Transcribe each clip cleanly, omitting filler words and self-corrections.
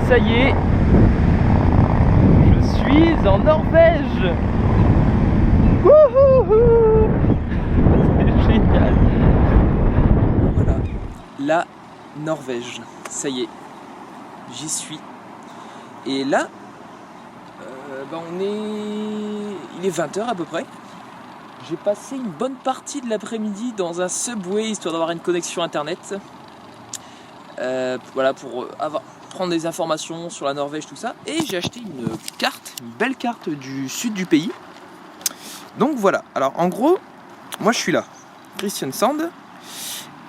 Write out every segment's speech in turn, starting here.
Ça y est, je suis en Norvège. Wouhou, c'est génial. Voilà, la Norvège, ça y est, j'y suis. Et là, il est 20h à peu près. J'ai passé une bonne partie de l'après-midi dans un subway histoire d'avoir une connexion internet. Voilà, pour prendre des informations sur la Norvège, tout ça. Et j'ai acheté une belle carte du sud du pays. Donc voilà, alors en gros, moi je suis là, Kristiansand.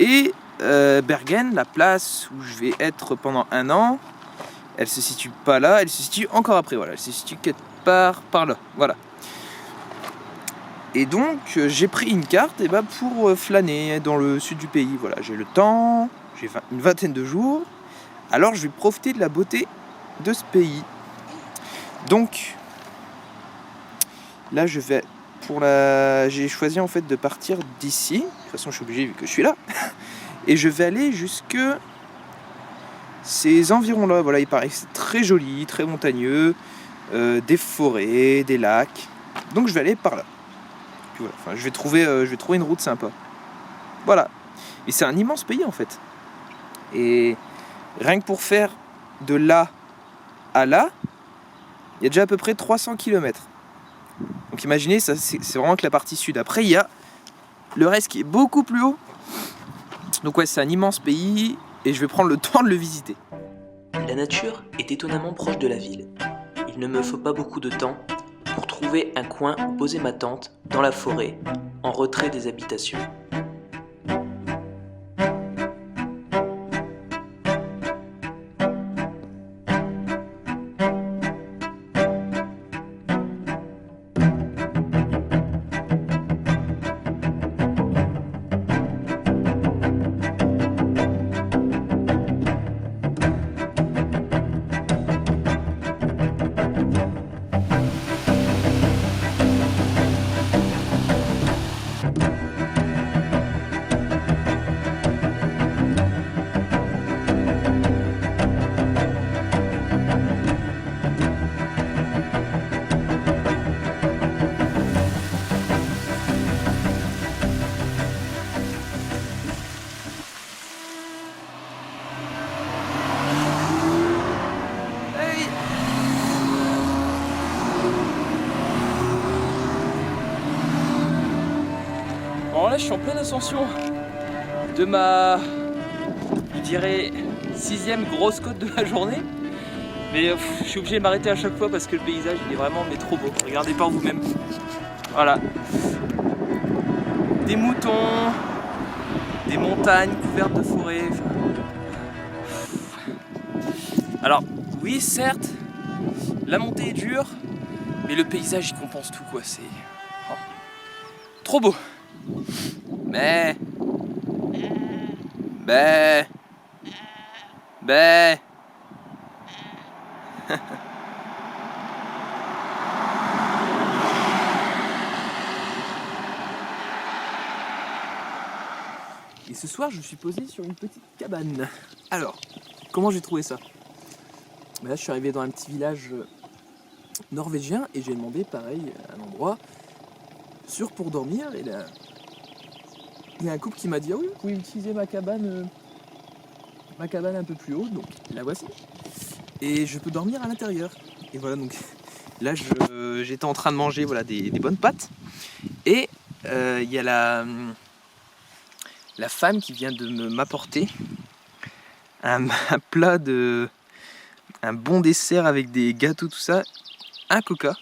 Et Bergen, la place où je vais être pendant 1 an, elle se situe pas là, elle se situe encore après, voilà, elle se situe quelque part par là, voilà. Et donc j'ai pris une carte pour flâner dans le sud du pays, voilà, j'ai le temps, j'ai une vingtaine de jours, alors je vais profiter de la beauté de ce pays. Donc là j'ai choisi en fait de partir d'ici, de toute façon je suis obligé vu que je suis là, et je vais aller jusque ces environs-là, voilà, il paraît que c'est très joli, très montagneux, des forêts, des lacs, donc je vais aller par là. Puis voilà, enfin, je vais trouver une route sympa. Voilà, et c'est un immense pays en fait. Et rien que pour faire de là à là, il y a déjà à peu près 300 km. Donc imaginez, ça c'est vraiment que la partie sud. Après, il y a le reste qui est beaucoup plus haut. Donc ouais, c'est un immense pays et je vais prendre le temps de le visiter. La nature est étonnamment proche de la ville. Il ne me faut pas beaucoup de temps pour trouver un coin où poser ma tente dans la forêt, en retrait des habitations. Alors là, je suis en pleine ascension de ma, je dirais, 6e grosse côte de la journée. Mais je suis obligé de m'arrêter à chaque fois parce que le paysage il est vraiment trop beau. Regardez par vous-même. Voilà. Des moutons, des montagnes couvertes de forêts. Alors, oui, certes, la montée est dure, mais le paysage il compense tout quoi. C'est trop beau. Mais Et ce soir, je suis posé sur une petite cabane. Alors, comment j'ai trouvé ça ? Là, je suis arrivé dans un petit village norvégien et j'ai demandé, pareil, un endroit sûr pour dormir. Et là, il y a un couple qui m'a dit « Ah oui, vous pouvez utiliser ma cabane un peu plus haut. » Donc, la voici. Et je peux dormir à l'intérieur. Et voilà, donc là, j'étais en train de manger des bonnes pâtes. Et il y a la femme qui vient de m'apporter un plat un bon dessert avec des gâteaux, tout ça, un coca.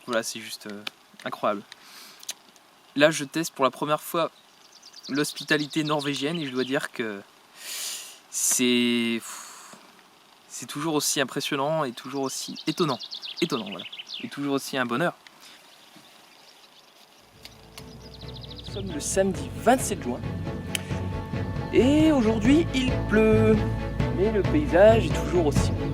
Voilà, c'est juste incroyable. Là, je teste pour la première fois l'hospitalité norvégienne et je dois dire que c'est toujours aussi impressionnant et toujours aussi étonnant. Étonnant, voilà. Et toujours aussi un bonheur. Nous sommes le samedi 27 juin et aujourd'hui il pleut, mais le paysage est toujours aussi beau.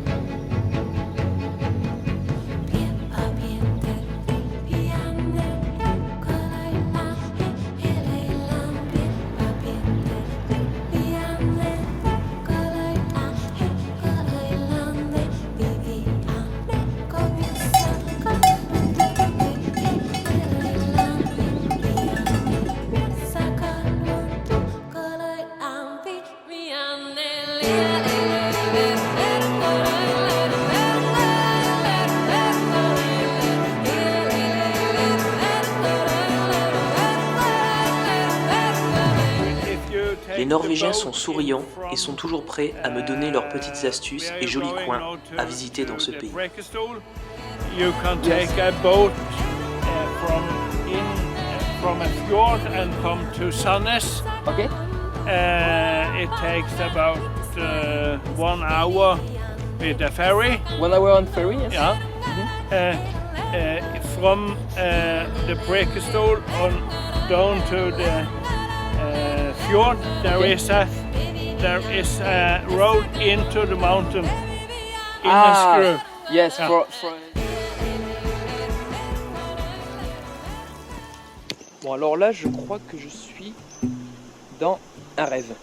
Les Norvégiens sont souriants et sont toujours prêts à me donner leurs petites astuces et jolis coins à visiter dans ce pays. You can take a boat from a fjord and come to Sandnes. Ok. It takes about 1 hour with a ferry. 1 hour on ferry, yes. Yeah. From the Brekestol on down to the fjord, there is a road into the mountain in a screw. Yes, Yeah. for... Bon, alors là, je crois que je suis dans un rêve.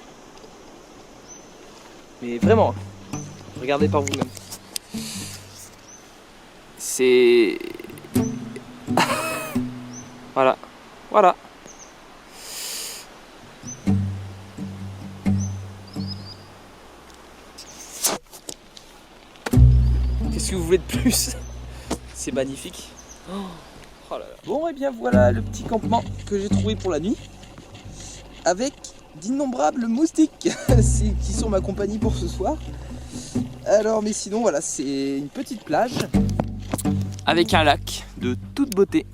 Mais vraiment, regardez par vous-même. C'est... Voilà, voilà. Qu'est-ce que vous voulez de plus? C'est magnifique. Oh là là. Bon, et bien voilà le petit campement que j'ai trouvé pour la nuit, avec d'innombrables moustiques qui sont ma compagnie pour ce soir. Alors, mais sinon, voilà, c'est une petite plage avec un lac de toute beauté.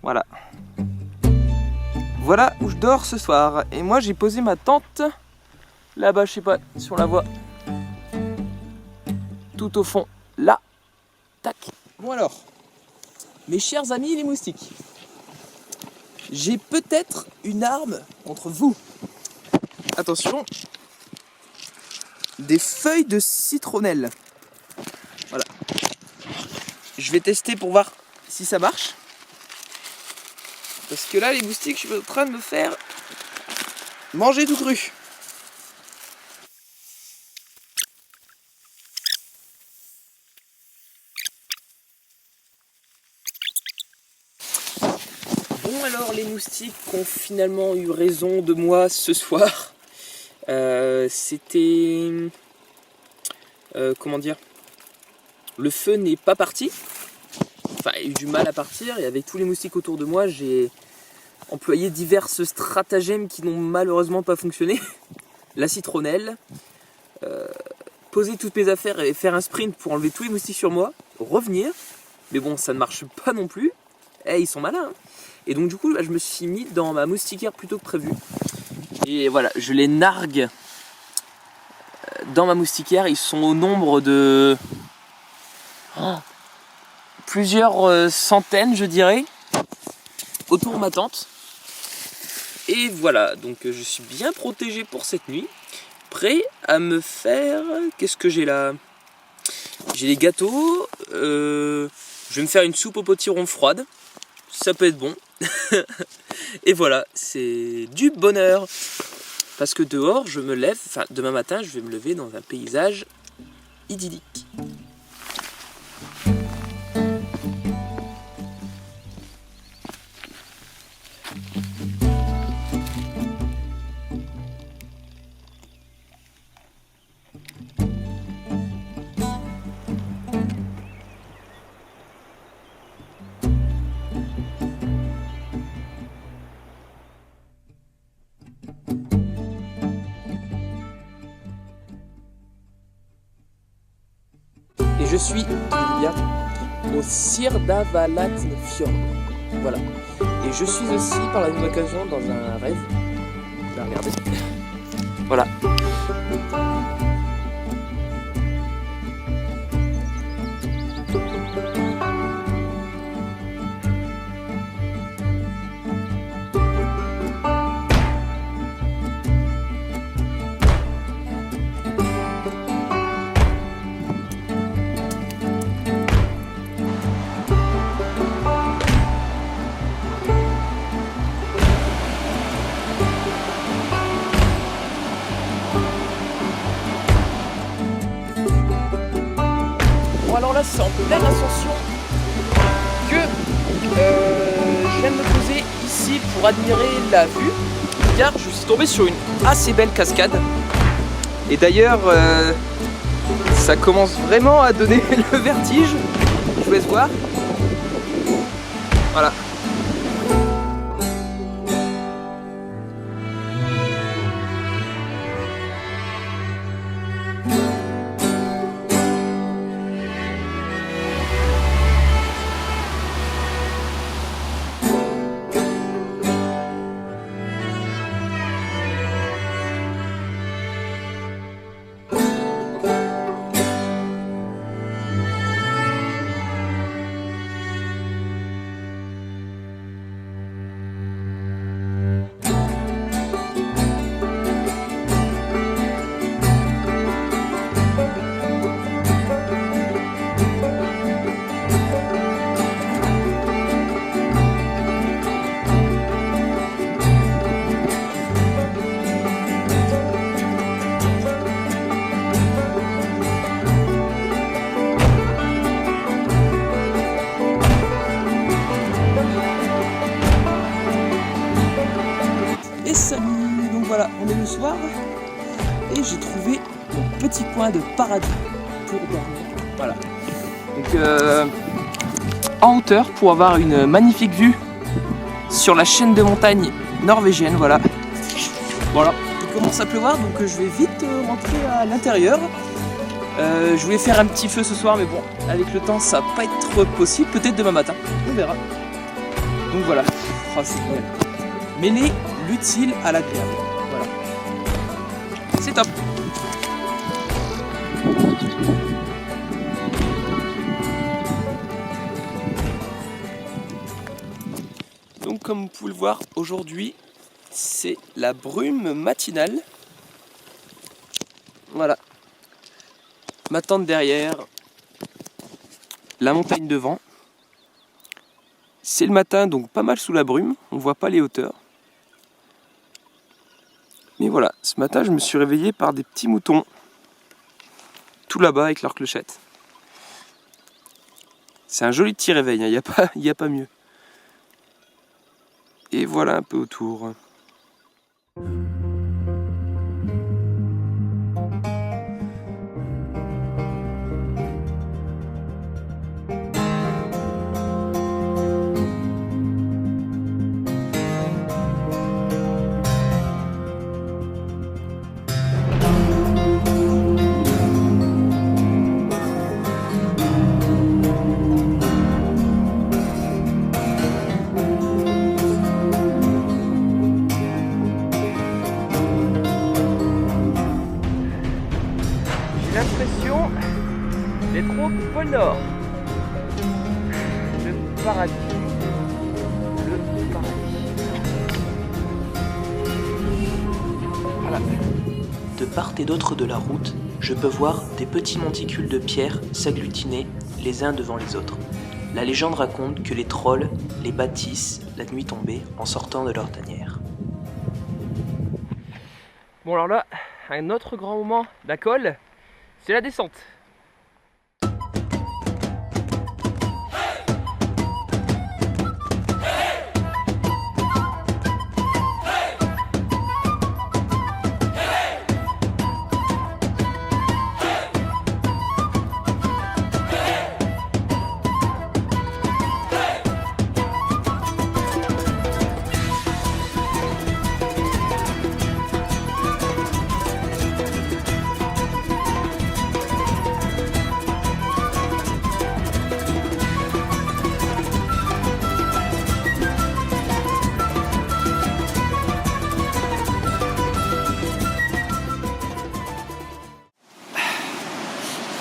Voilà. Voilà où je dors ce soir. Et moi, j'ai posé ma tente là-bas, je sais pas, sur la voie. Tout au fond, là. Tac. Bon alors, mes chers amis les moustiques, j'ai peut-être une arme contre vous. Attention, des feuilles de citronnelle. Voilà. Je vais tester pour voir si ça marche. Parce que là, les moustiques, je suis en train de me faire manger tout cru. Bon, alors les moustiques ont finalement eu raison de moi ce soir. C'était... comment dire, le feu n'est pas parti. Enfin, il y a eu du mal à partir. Et avec tous les moustiques autour de moi, j'ai employé diverses stratagèmes qui n'ont malheureusement pas fonctionné. La citronnelle, poser toutes mes affaires et faire un sprint pour enlever tous les moustiques sur moi, revenir. Mais bon, ça ne marche pas non plus. Ils sont malins, hein. Et donc du coup, je me suis mis dans ma moustiquaire plutôt que prévu. Et voilà, je les nargue dans ma moustiquaire. Ils sont au nombre de plusieurs centaines, je dirais, autour de ma tente. Et voilà, donc je suis bien protégé pour cette nuit. Prêt à me faire... Qu'est-ce que j'ai là? J'ai des gâteaux. Je vais me faire une soupe au potiron froide. Ça peut être bon. Et voilà, c'est du bonheur. Parce que dehors, je me lève, enfin demain matin, je vais me lever dans un paysage idyllique. je suis, tenez-vous bien, au Sirdavalatnfjord. Voilà. Et je suis aussi par la même occasion dans un rêve. Là, regardez. Voilà. Alors là, c'est en pleine ascension que je viens de me poser ici pour admirer la vue, car je suis tombé sur une assez belle cascade. Et d'ailleurs, ça commence vraiment à donner le vertige. Je vous laisse voir. Voilà. Et salut! Donc voilà, on est le soir et j'ai trouvé mon petit coin de paradis pour dormir. Voilà. Donc en hauteur pour avoir une magnifique vue sur la chaîne de montagnes norvégienne. Voilà. Voilà. Il commence à pleuvoir donc je vais vite rentrer à l'intérieur. Je voulais faire un petit feu ce soir mais bon, avec le temps ça va pas être possible. Peut-être demain matin, on verra. Donc voilà. Oh, c'est génial. Mêler l'utile à l'agréable. Voilà. C'est top. Donc comme vous pouvez le voir, aujourd'hui, c'est la brume matinale. Voilà. Ma tente derrière, la montagne devant. C'est le matin, donc pas mal sous la brume. On voit pas les hauteurs. Mais voilà, ce matin, je me suis réveillé par des petits moutons. Tout là-bas avec leur clochette. C'est un joli petit réveil, hein, y a pas mieux. Et voilà un peu autour. L'impression d'être au pôle Nord. Le paradis. Le paradis. Voilà. De part et d'autre de la route, je peux voir des petits monticules de pierre s'agglutiner les uns devant les autres. La légende raconte que les trolls les bâtissent la nuit tombée en sortant de leur tanière. Bon alors là, un autre grand moment d'acol, c'est la descente.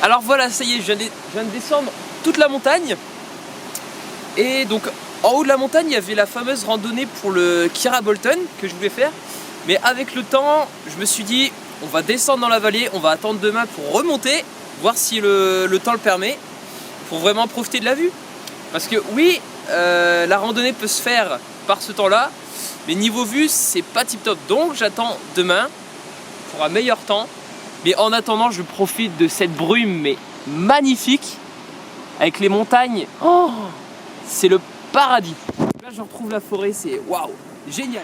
Alors voilà, ça y est, je viens de descendre toute la montagne. Et donc en haut de la montagne, il y avait la fameuse randonnée pour le Keira Bolton que je voulais faire. Mais avec le temps, je me suis dit, on va descendre dans la vallée, on va attendre demain pour remonter, voir si le temps le permet, pour vraiment profiter de la vue. Parce que oui, la randonnée peut se faire par ce temps-là, mais niveau vue, c'est pas tip top. Donc j'attends demain pour un meilleur temps. Mais en attendant, je profite de cette brume mais magnifique avec les montagnes. Oh, c'est le paradis. Là, je retrouve la forêt, c'est waouh, génial.